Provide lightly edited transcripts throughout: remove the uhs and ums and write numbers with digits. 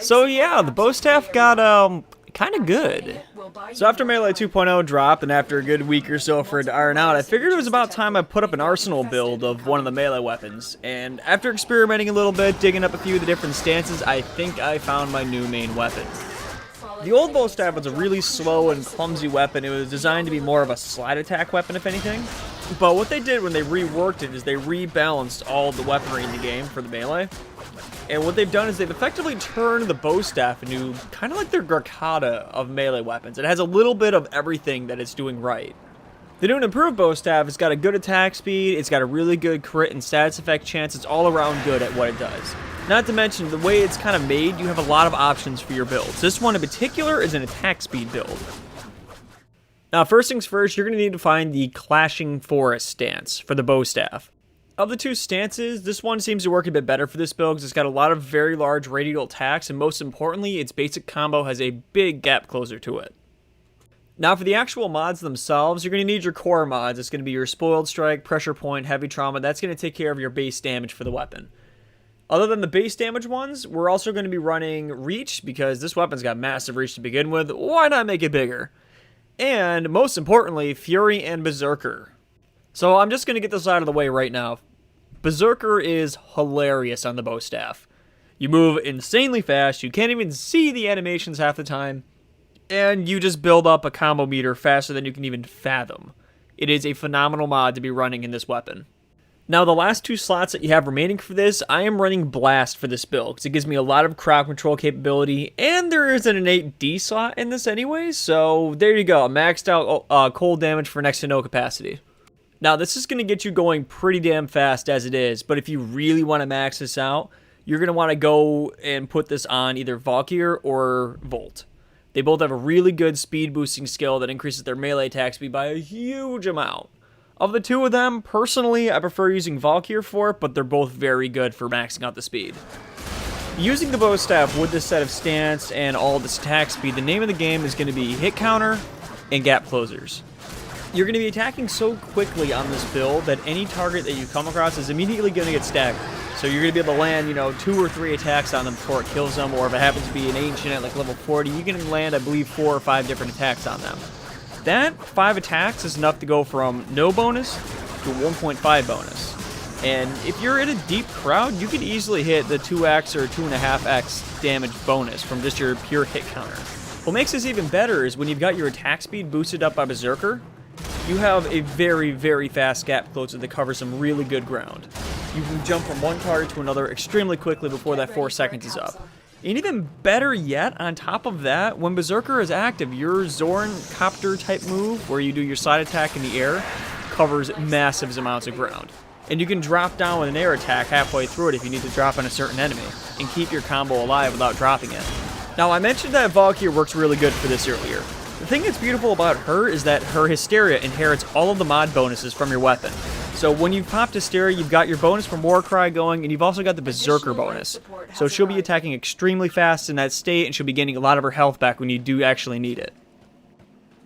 So yeah, the bow staff got kind of good. So after Melee 2.0 dropped and after a good week or so for it to iron out, I figured it was about time I put up an arsenal build of one of the melee weapons. And after experimenting a little bit, digging up a few of the different stances, I think I found my new main weapon. The old bow staff was a really slow and clumsy weapon. It was designed to be more of a slide attack weapon, if anything. But what they did when they reworked it is they rebalanced all the weaponry in the game for the melee. And what they've done is they've effectively turned the bow staff into kind of like their Garcata of melee weapons. It has a little bit of everything that it's doing right. The new and improved bow staff has got a good attack speed, it's got a really good crit and status effect chance, it's all around good at what it does. Not to mention, the way it's kind of made, you have a lot of options for your builds. This one in particular is an attack speed build. Now, first things first, you're going to need to find the Clashing Forest stance for the bow staff. Of the two stances, this one seems to work a bit better for this build because it's got a lot of very large radial attacks, and most importantly, its basic combo has a big gap closer to it. Now for the actual mods themselves, you're going to need your core mods. It's going to be your Spoiled Strike, Pressure Point, Heavy Trauma. That's going to take care of your base damage for the weapon. Other than the base damage ones, we're also going to be running Reach because this weapon's got massive reach to begin with. Why not make it bigger? And most importantly, Fury and Berserker. So I'm just going to get this out of the way right now. Berserker is hilarious on the bow staff. You move insanely fast, you can't even see the animations half the time, and you just build up a combo meter faster than you can even fathom. It is a phenomenal mod to be running in this weapon. Now the last two slots that you have remaining for this, I am running Blast for this build, because it gives me a lot of crowd control capability, and there is an innate D slot in this anyway, so there you go, maxed out cold damage for next to no capacity. Now, this is going to get you going pretty damn fast as it is, but if you really want to max this out, you're going to want to go and put this on either Valkyr or Volt. They both have a really good speed boosting skill that increases their melee attack speed by a huge amount. Of the two of them, personally, I prefer using Valkyr for it, but they're both very good for maxing out the speed. Using the bow staff with this set of stance and all this attack speed, the name of the game is going to be hit counter and gap closers. You're going to be attacking so quickly on this build that any target that you come across is immediately going to get staggered. So you're going to be able to land, 2 or 3 attacks on them before it kills them, or if it happens to be an ancient at like level 40, you can land, I believe, 4 or 5 different attacks on them. That 5 attacks is enough to go from no bonus to 1.5 bonus. And if you're in a deep crowd, you could easily hit the 2x or 2.5x damage bonus from just your pure hit counter. What makes this even better is when you've got your attack speed boosted up by Berserker, you have a very, very fast gap closer that covers some really good ground. You can jump from one target to another extremely quickly before that 4 seconds is up. And even better yet, on top of that, when Berserker is active, your Zorn Copter type move, where you do your side attack in the air, covers massive amounts of ground. And you can drop down with an air attack halfway through it if you need to drop on a certain enemy, and keep your combo alive without dropping it. Now, I mentioned that Valkyr works really good for this earlier. The thing that's beautiful about her is that her Hysteria inherits all of the mod bonuses from your weapon. So when you've popped Hysteria, you've got your bonus from Warcry going, and you've also got the Berserker bonus. So she'll be attacking extremely fast in that state, and she'll be gaining a lot of her health back when you do actually need it.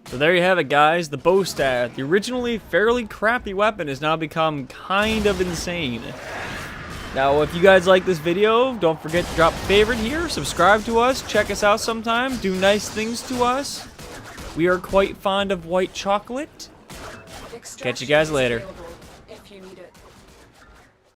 So there you have it, guys. The bow staff, the originally fairly crappy weapon, has now become kind of insane. Now, if you guys like this video, don't forget to drop a favorite here, subscribe to us, check us out sometime, do nice things to us. We are quite fond of white chocolate. Catch you guys later. If you need it.